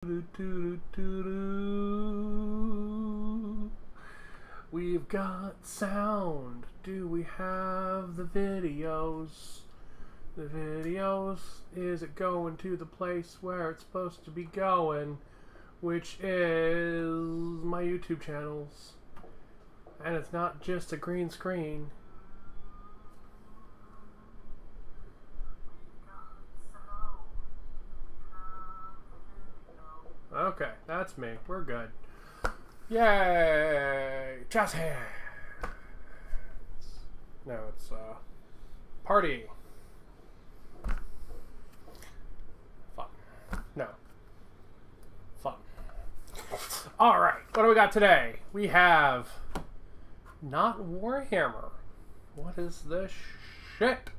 We've got sound. Do we have the videos? The videos. Is it going to the place where it's supposed to be going? Which is my YouTube channels. And it's not just a green screen. Okay, that's me. We're good. Yay! Just here. No, it's party. Fun. No. Fun. All right. What do we got today? We have not Warhammer. What is this shit?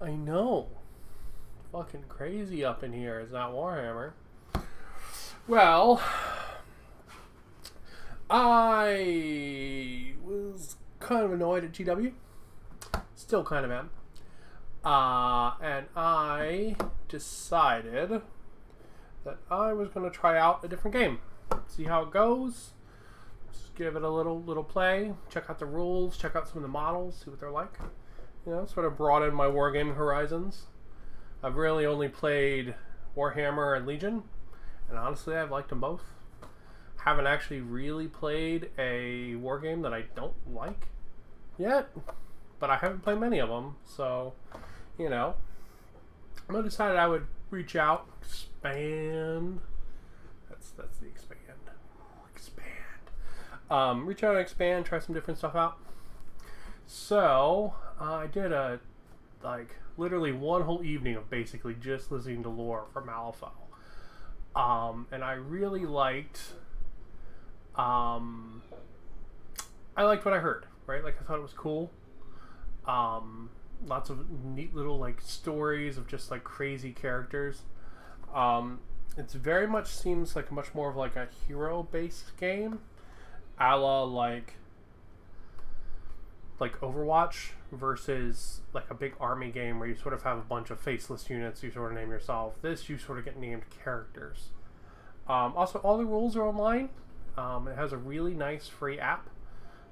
I know. Fucking crazy up in here. It's not Warhammer. Well, I was kind of annoyed at GW. Still kind of am. And I decided that I was going to try out a different game. See how it goes. Just give it a little play. Check out the rules. Check out some of the models. See what they're like. You know, sort of broaden my wargaming horizons. I've really only played Warhammer and Legion. And honestly, I've liked them both. Haven't actually really played a war game that I don't like yet. But I haven't played many of them. So, you know. I decided I would reach out, expand. That's the expand. Expand. Reach out and expand, try some different stuff out. So, I did literally one whole evening of basically just listening to lore for Malifaux. And I really liked, I liked what I heard, right? Like, I thought it was cool. Lots of neat little, like, stories of just, like, crazy characters. It's very much seems like much more of, like, a hero-based game, a la, like Overwatch versus, like, a big army game where you sort of have a bunch of faceless units you sort of name yourself. This, you sort of get named characters. Also, all the rules are online. It has a really nice free app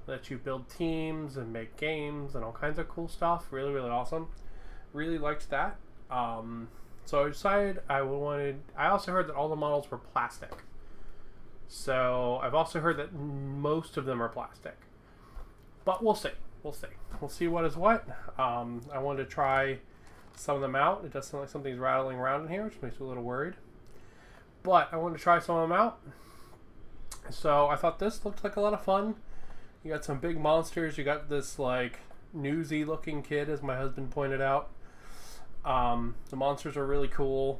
that lets you build teams and make games and all kinds of cool stuff. Really, really awesome. Really liked that. So I decided I also heard that all the models were plastic. So I've also heard that most of them are plastic. But we'll see. We'll see. We'll see what is what. I wanted to try some of them out. It does sound like something's rattling around in here, which makes me a little worried. But I wanted to try some of them out. So I thought this looked like a lot of fun. You got some big monsters. You got this, like, newsy looking kid, as my husband pointed out. The monsters are really cool.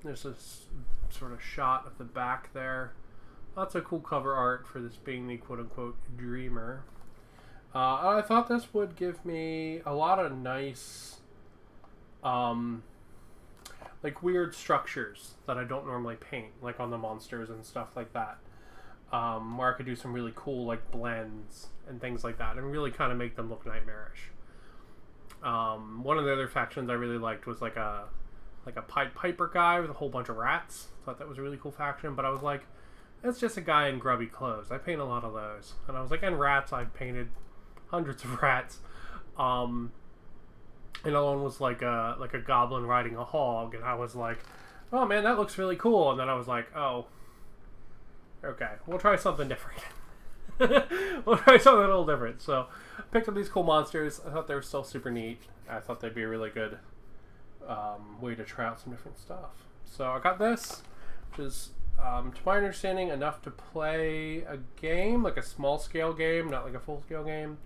There's this sort of shot of the back there. Lots of cool cover art for this being the quote-unquote dreamer. I thought this would give me a lot of nice, like, weird structures that I don't normally paint, like on the monsters and stuff like that. Where I could do some really cool, like, blends and things like that, and really kind of make them look nightmarish. One of the other factions I really liked was like a Pied Piper guy with a whole bunch of rats. Thought that was a really cool faction, but I was like, it's just a guy in grubby clothes. I paint a lot of those. And I was like, and rats, I've painted hundreds of rats. Another one was like a goblin riding a hog, and I was like, oh man, that looks really cool. And then I was like, oh, okay, we'll try something different. We'll try something a little different. So I picked up these cool monsters. I thought they were still super neat. I thought they'd be a really good way to try out some different stuff. So I got this, which is, to my understanding, enough to play a game, like a small scale game, not like a full scale game.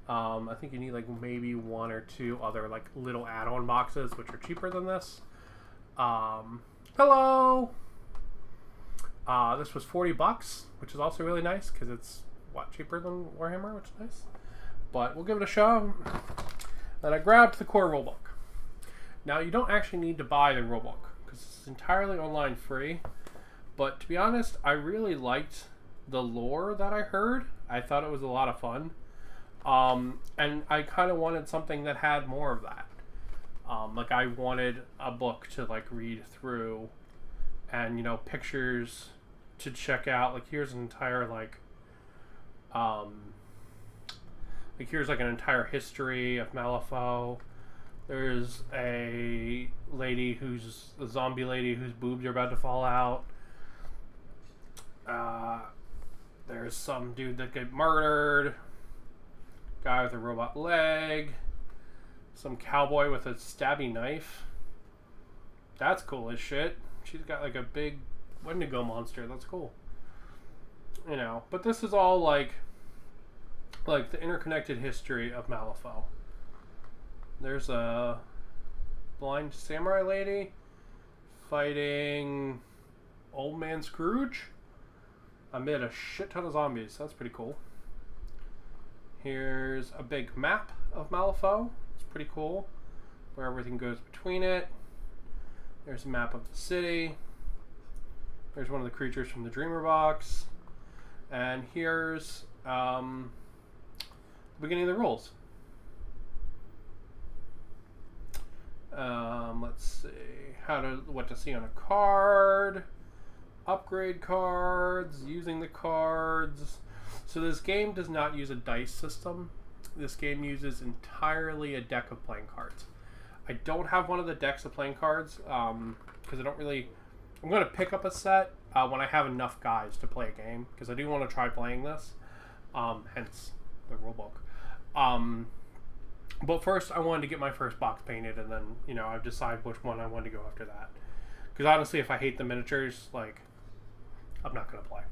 I think you need like maybe one or two other like little add-on boxes, which are cheaper than this. Hello! This was $40, which is also really nice because it's cheaper than Warhammer, which is nice. But we'll give it a shot. And I grabbed the Core Rulebook. Now you don't actually need to buy the rulebook because it's entirely online free. But to be honest, I really liked the lore that I heard. I thought it was a lot of fun. And I kind of wanted something that had more of that. Like I wanted a book to like read through, and pictures to check out. Like here's an entire here's like an entire history of Malifaux. There's a zombie lady whose boobs are about to fall out. There's some dude that get murdered. Guy with a robot leg. Some cowboy with a stabby knife. That's cool as shit. She's got like a big Wendigo monster. That's cool. But this is all like the interconnected history of Malifaux. There's a blind samurai lady fighting Old Man Scrooge amid a shit ton of zombies. That's pretty cool. Here's a big map of Malifaux. It's pretty cool, where everything goes between it. There's a map of the city. There's one of the creatures from the Dreamer box. And here's the beginning of the rules. Let's see. What to see on a card. Upgrade cards. Using the cards. So this game does not use a dice system. This game uses entirely a deck of playing cards. I don't have one of the decks of playing cards because I don't really... I'm going to pick up a set when I have enough guys to play a game, because I do want to try playing this, hence the rulebook. But first I wanted to get my first box painted, and then I decide which one I want to go after that. Because honestly, if I hate the miniatures, like, I'm not going to play.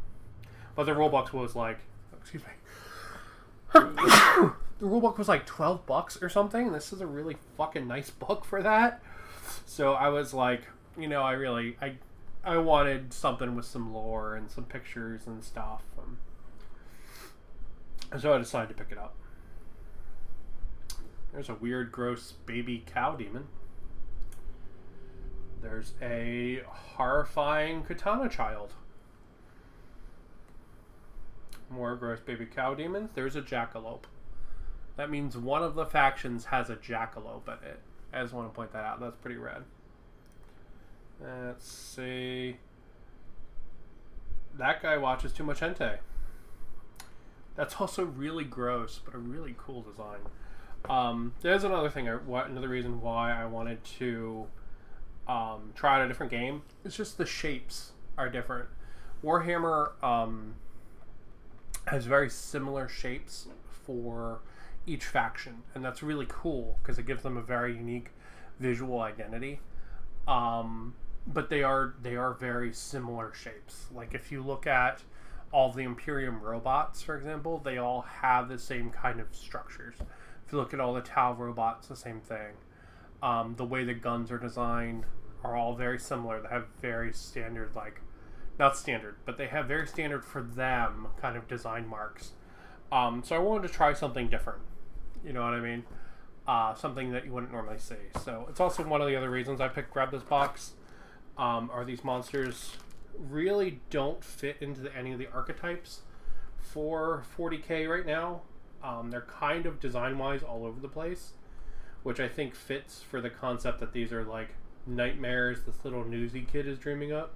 But the rulebook was like... Excuse me. The rulebook was like $12 or something. This is a really fucking nice book for that. So I was like, I wanted something with some lore and some pictures and stuff. And so I decided to pick it up. There's a weird, gross baby cow demon. There's a horrifying katana child. More gross baby cow demons. There's a jackalope. That means one of the factions has a jackalope in it. I just want to point that out. That's pretty rad. Let's see. That guy watches too much hentai. That's also really gross, but a really cool design. There's another thing. Another reason why I wanted to try out a different game. It's just the shapes are different. Warhammer has very similar shapes for each faction, and that's really cool because it gives them a very unique visual identity. But they are very similar shapes. Like if you look at all the Imperium robots, for example, they all have the same kind of structures. If you look at all the Tau robots, the same thing. The way the guns are designed are all very similar. They have very standard, not standard, but they have very standard for them kind of design marks. So I wanted to try something different. You know what I mean? Something that you wouldn't normally see. So it's also one of the other reasons I grabbed this box. Are these monsters really don't fit into any of the archetypes for 40k right now. They're kind of design-wise all over the place, which I think fits for the concept that these are like nightmares this little newsy kid is dreaming up.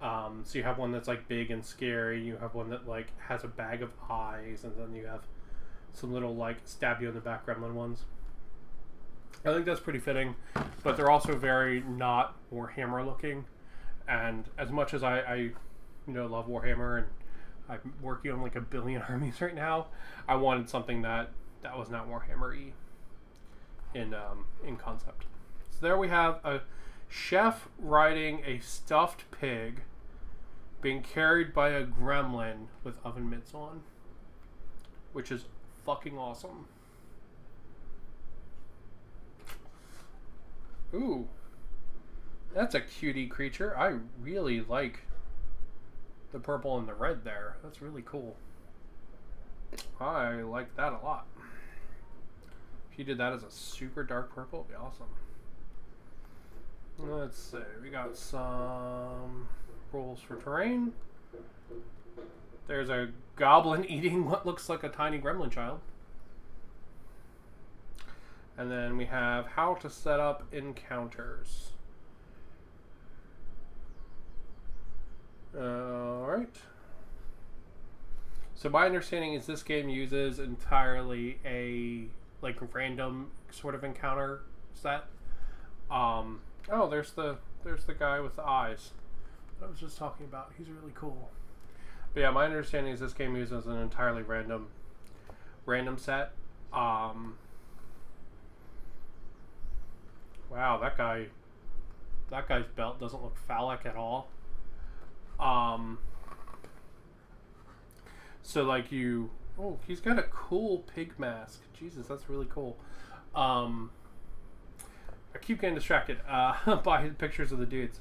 So you have one that's like big and scary, you have one that like has a bag of eyes, and then you have some little like stab you in the back gremlin ones. I think that's pretty fitting, but they're also very not Warhammer looking. And as much as I love Warhammer, and I'm working on like 1 billion armies right now, I wanted something that was not Warhammer-y in concept. So there we have a chef riding a stuffed pig being carried by a gremlin with oven mitts on, which is fucking awesome. Ooh, that's a cutie creature. I really like the purple and the red there. That's really cool. I like that a lot. If you did that as a super dark purple, it'd be awesome. Let's see. We got some rules for terrain. There's a goblin eating what looks like a tiny gremlin child. And then we have how to set up encounters. Alright. So my understanding is this game uses entirely a like random sort of encounter set. Oh, there's the guy with the eyes that I was just talking about. He's really cool. But yeah, my understanding is this game uses an entirely random set. Wow, that guy's belt doesn't look phallic at all. So like oh, he's got a cool pig mask. Jesus, that's really cool. I keep getting distracted by pictures of the dudes.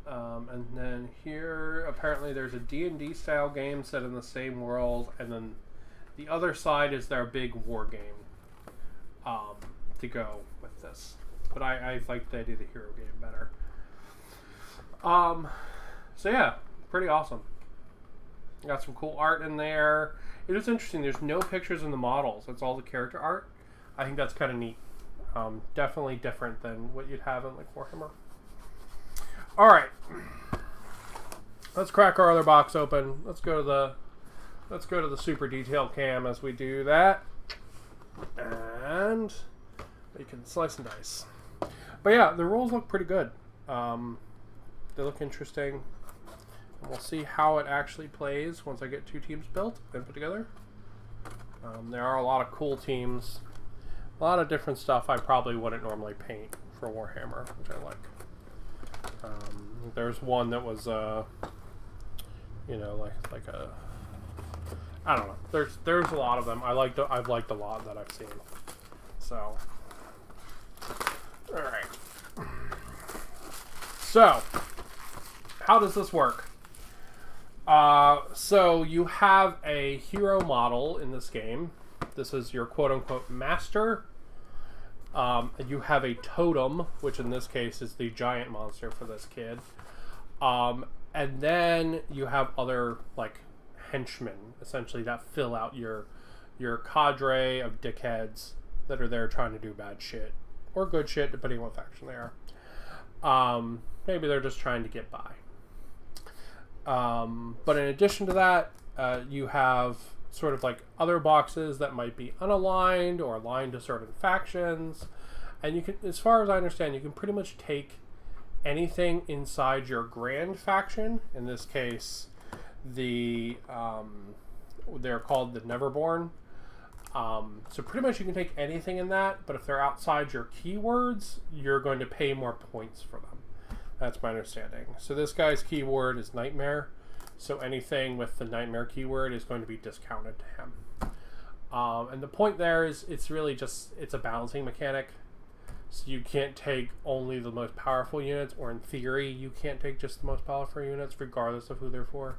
And then here, apparently there's a D&D style game set in the same world, and then the other side is their big war game to go with this. But I like the idea of the hero game better. So yeah, pretty awesome. Got some cool art in there. It is interesting. There's no pictures in the models. It's all the character art. I think that's kind of neat. Definitely different than what you'd have in like Warhammer. All right, let's crack our other box open. Let's go to the super detail cam as we do that, and we can slice and dice. But yeah, the rules look pretty good. They look interesting. And we'll see how it actually plays once I get two teams built and put together. There are a lot of cool teams, a lot of different stuff I probably wouldn't normally paint for Warhammer, which I like. There's one that was, you know, like a, I don't know. There's a lot of them. I've liked a lot that I've seen. So, all right. So, how does this work? So you have a hero model in this game. This is your quote-unquote master. And you have a totem, which in this case is the giant monster for this kid. And then you have other like henchmen, essentially, that fill out your cadre of dickheads that are there trying to do bad shit or good shit, depending on what faction they are. Maybe they're just trying to get by. But in addition to that, you have sort of like other boxes that might be unaligned or aligned to certain factions. And you can, as far as I understand, you can pretty much take anything inside your grand faction. In this case, they're called the Neverborn. So pretty much you can take anything in that, but if they're outside your keywords, you're going to pay more points for them. That's my understanding. So this guy's keyword is Nightmare. So anything with the Nightmare keyword is going to be discounted to him. And the point there is it's really just, it's a balancing mechanic. So you can't take only the most powerful units, or in theory, you can't take just the most powerful units, regardless of who they're for.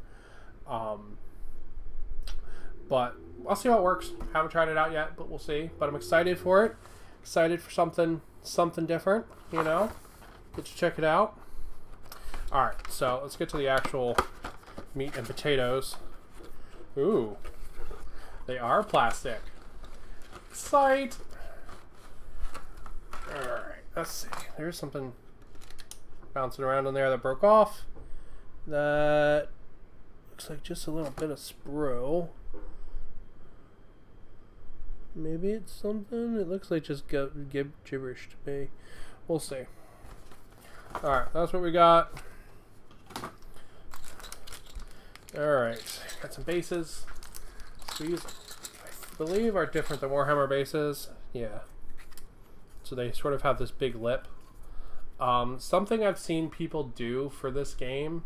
But I'll see how it works. Haven't tried it out yet, but we'll see. But I'm excited for it. Excited for something different, you know? Get to check it out. Alright, so let's get to the actual meat and potatoes. Ooh. They are plastic. Sight! Alright, let's see. There's something bouncing around in there that broke off. That looks like just a little bit of sprue. Maybe it's something. It looks like just gibberish to me. We'll see. Alright, that's what we got. Alright, got some bases. These, I believe, are different than Warhammer bases. Yeah. So they sort of have this big lip. Something I've seen people do for this game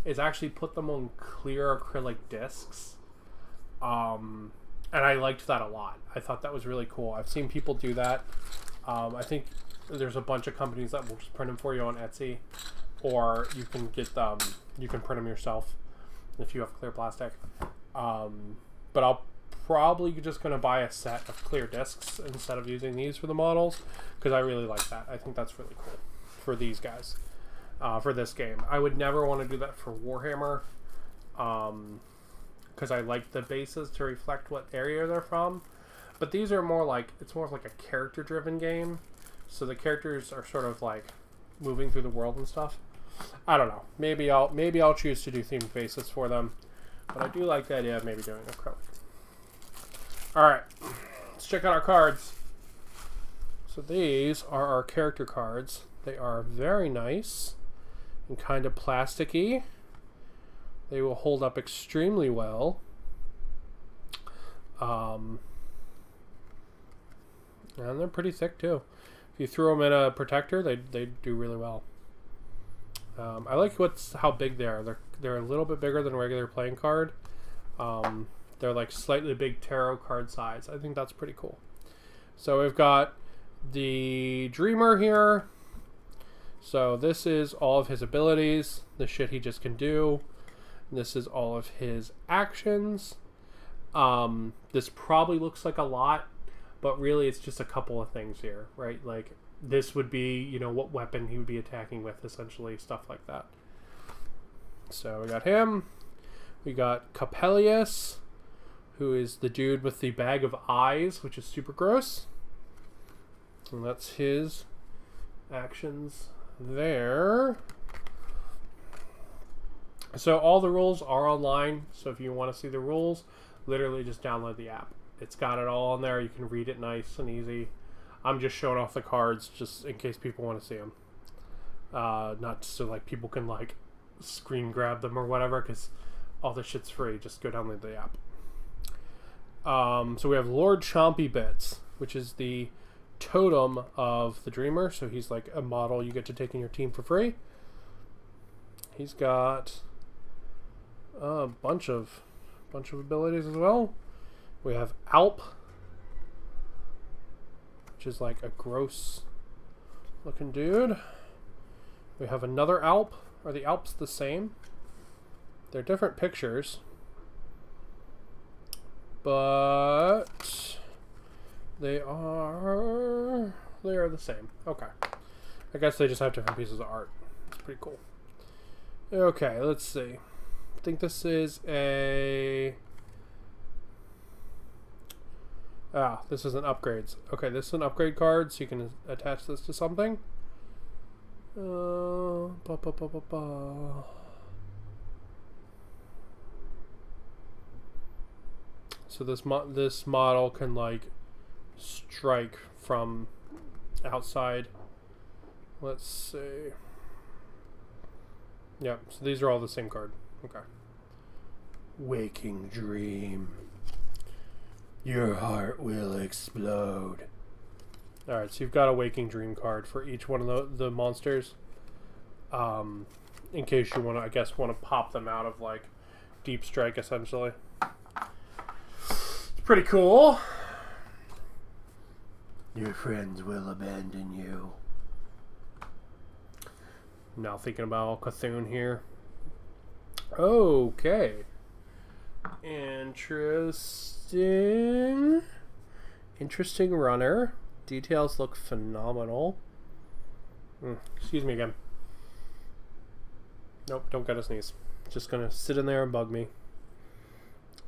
is actually put them on clear acrylic discs. And I liked that a lot. I thought that was really cool. I've seen people do that. I think there's a bunch of companies that will just print them for you on Etsy, or you can get them. You can print them yourself if you have clear plastic. But I'll probably just going to buy a set of clear discs instead of using these for the models, because I really like that. I think that's really cool for these guys, for this game. I would never want to do that for Warhammer, because I like the bases to reflect what area they're from. But these are more like, it's more like a character-driven game. So the characters are sort of like moving through the world and stuff. I don't know. Maybe I'll choose to do themed bases for them. But I do like the idea of maybe doing acrylic. Alright. Let's check out our cards. So these are our character cards. They are very nice and kind of plasticky. They will hold up extremely well. And they're pretty thick too. If you throw them in a protector, they do really well. I like how big they are. They're a little bit bigger than a regular playing card. They're like slightly big tarot card size. I think that's pretty cool. So we've got the Dreamer here. So this is all of his abilities, the shit he just can do. This is all of his actions. This probably looks like a lot, but really it's just a couple of things here, right? Like this would be, you know, what weapon he would be attacking with, essentially, stuff like that. So we got him. We got Compellius, who is the dude with the bag of eyes, which is super gross. And that's his actions there. So all the rules are online. So if you want to see the rules, literally just download the app. It's got it all on there. You can read it nice and easy. I'm just showing off the cards just in case people want to see them. Not so like people can like screen grab them or whatever, because all this shit's free. Just go download the app. So we have Lord Chompy Bits, which is the totem of the Dreamer. So he's like a model you get to take in your team for free. He's got a bunch of abilities as well. We have Alp, which is like a gross looking dude. We have another Alp. Are the Alps the same? They're different pictures, but they are the same. Okay. I guess they just have different pieces of art. It's pretty cool. Okay, let's see. I think this is a... this is an upgrades. Okay, this is an upgrade card, so you can attach this to something. So this model can like strike from outside. Let's see. Yep, so these are all the same card. Okay. Waking Dream. Your heart will explode. Alright, so you've got a Waking Dream card for each one of the monsters. In case you want to, I guess, want to pop them out of, like, Deep Strike, essentially. It's pretty cool. Your friends will abandon you. Now thinking about Cthulhu here. Okay. Interesting. Interesting runner. Details look phenomenal. Excuse me again. Nope, don't gotta sneeze. Just gonna sit in there and bug me.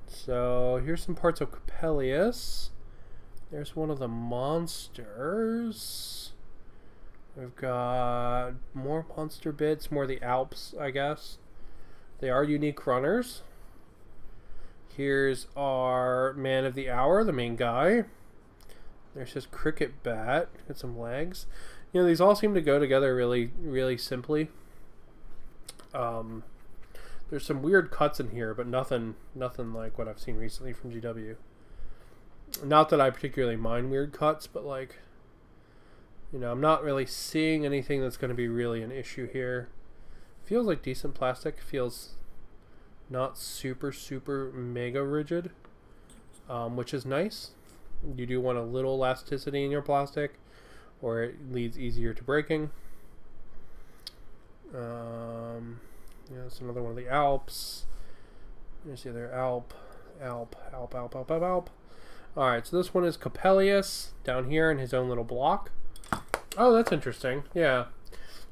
So here's some parts of Compellius. There's one of the monsters. We've got more monster bits, more of the Alps, I guess. They are unique runners. Here's our Man of the Hour, the main guy. There's his cricket bat. Got some legs. You know, these all seem to go together really, really simply. There's some weird cuts in here, but nothing like what I've seen recently from GW. Not that I particularly mind weird cuts, but like, you know, I'm not really seeing anything that's going to be really an issue here. Feels like decent plastic. Feels not super, super mega rigid, which is nice. You do want a little elasticity in your plastic, or it leads easier to breaking. Yeah, it's another one of the Alps. There's the other Alp. Alright, so this one is Compellius down here in his own little block. Oh, that's interesting. Yeah.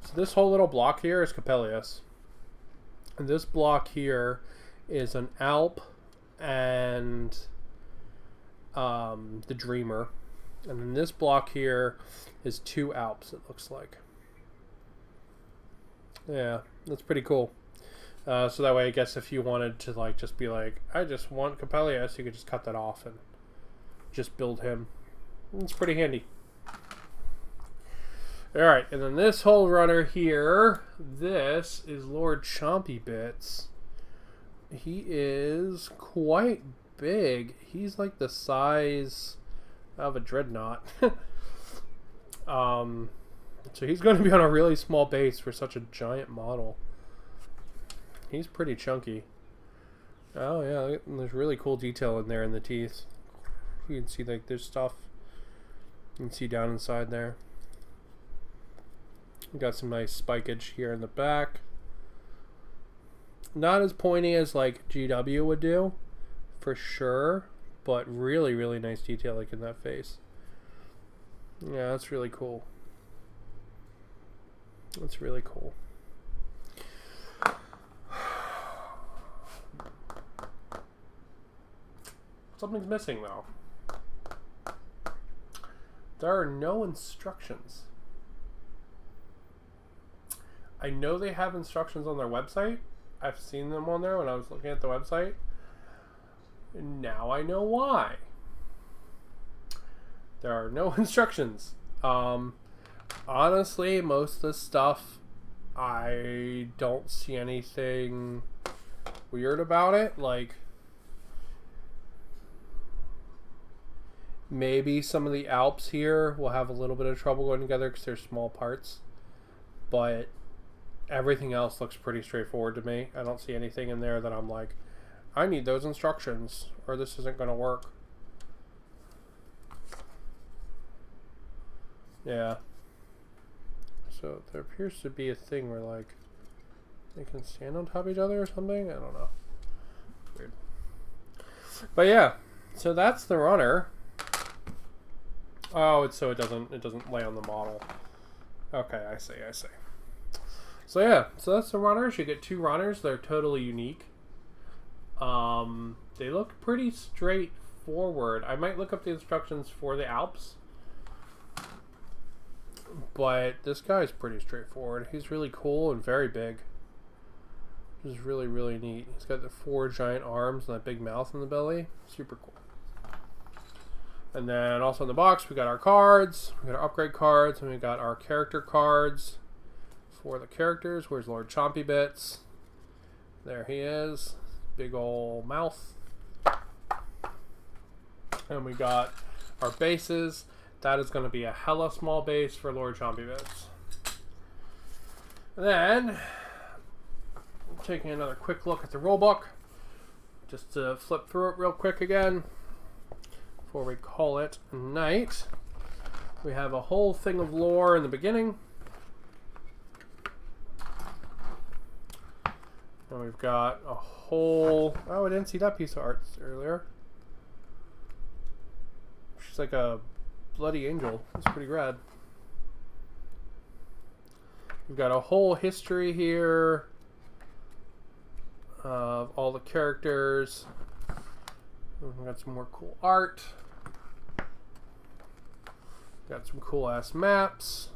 So this whole little block here is Compellius. And this block here is an Alp and the Dreamer. And then this block here is 2 Alps, it looks like. Yeah, that's pretty cool. So that way, I guess if you wanted to like just be like, I just want Compellius, you could just cut that off and just build him. It's pretty handy. Alright, and then this whole runner here, this is Lord Chompy Bits. He is quite big. He's like the size of a dreadnought. So he's going to be on a really small base for such a giant model. He's pretty chunky. Oh yeah, there's really cool detail in there in the teeth. You can see like there's stuff. You can see down inside there. We got some nice spikage here in the back. Not as pointy as like GW would do, for sure, but really, really nice detail like in that face. Yeah, that's really cool. That's really cool. Something's missing though. There are no instructions. I know they have instructions on their website. I've seen them on there when I was looking at the website. And now I know why. There are no instructions. Honestly, most of the stuff, I don't see anything weird about it. Like, maybe some of the Alps here will have a little bit of trouble going together because they're small parts. But everything else looks pretty straightforward to me. I don't see anything in there that I'm like, I need those instructions or this isn't going to work. Yeah. So there appears to be a thing where like they can stand on top of each other or something. I don't know. Weird. But yeah, so that's the runner. Oh, it's so it doesn't lay on the model. Okay, I see. So yeah, so that's the runners. You get 2 runners. They're totally unique. They look pretty straightforward. I might look up the instructions for the Alps. But this guy's pretty straightforward. He's really cool and very big. Which is really, really neat. He's got the 4 giant arms and that big mouth in the belly. Super cool. And then also in the box, we got our cards. We got our upgrade cards. And we got our character cards for the characters. Where's Lord Chompy Bits? There he is. Big ol' mouth. And we got our bases. That is going to be a hella small base for Lord Chompy Bits. And then, taking another quick look at the rulebook, just to flip through it real quick again, before we call it a night. We have a whole thing of lore in the beginning. And we've got a whole... Oh, I didn't see that piece of art earlier. She's like a bloody angel. That's pretty rad. We've got a whole history here of all the characters. We've got some more cool art. Got some cool ass maps.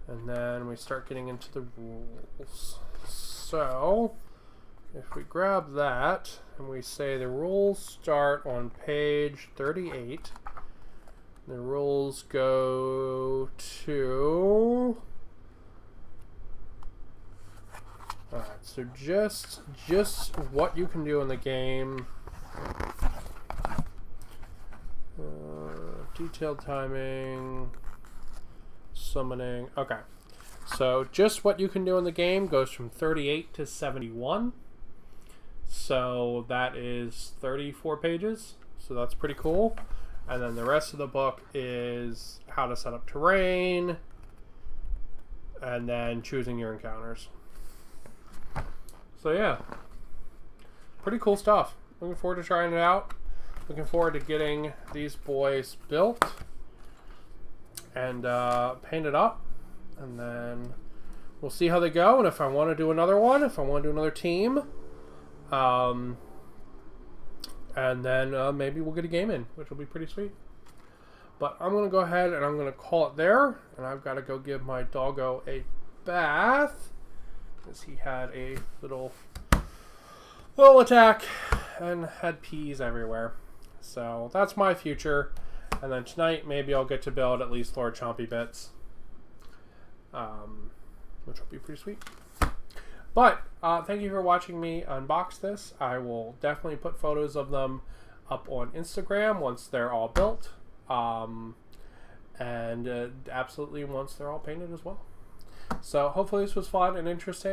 And then we start getting into the rules. So, if we grab that and we say the rules start on page 38, the rules go to... Alright, so just what you can do in the game. Detailed timing, summoning. Okay, so just what you can do in the game goes from 38 to 71. So that is 34 pages. So that's pretty cool. And then the rest of the book is how to set up terrain and then choosing your encounters. So yeah, pretty cool stuff. Looking forward to trying it out. Looking forward to getting these boys built and painted up, and then we'll see how they go. And if I want to do another one, if I want to do another team, And then maybe we'll get a game in, which will be pretty sweet. But I'm going to go ahead and I'm going to call it there. And I've got to go give my doggo a bath, because he had a little attack and had peas everywhere. So that's my future. And then tonight, maybe I'll get to build at least Lord Chompy bits, which will be pretty sweet. But thank you for watching me unbox this. I will definitely put photos of them up on Instagram once they're all built. And absolutely once they're all painted as well. So hopefully this was fun and interesting.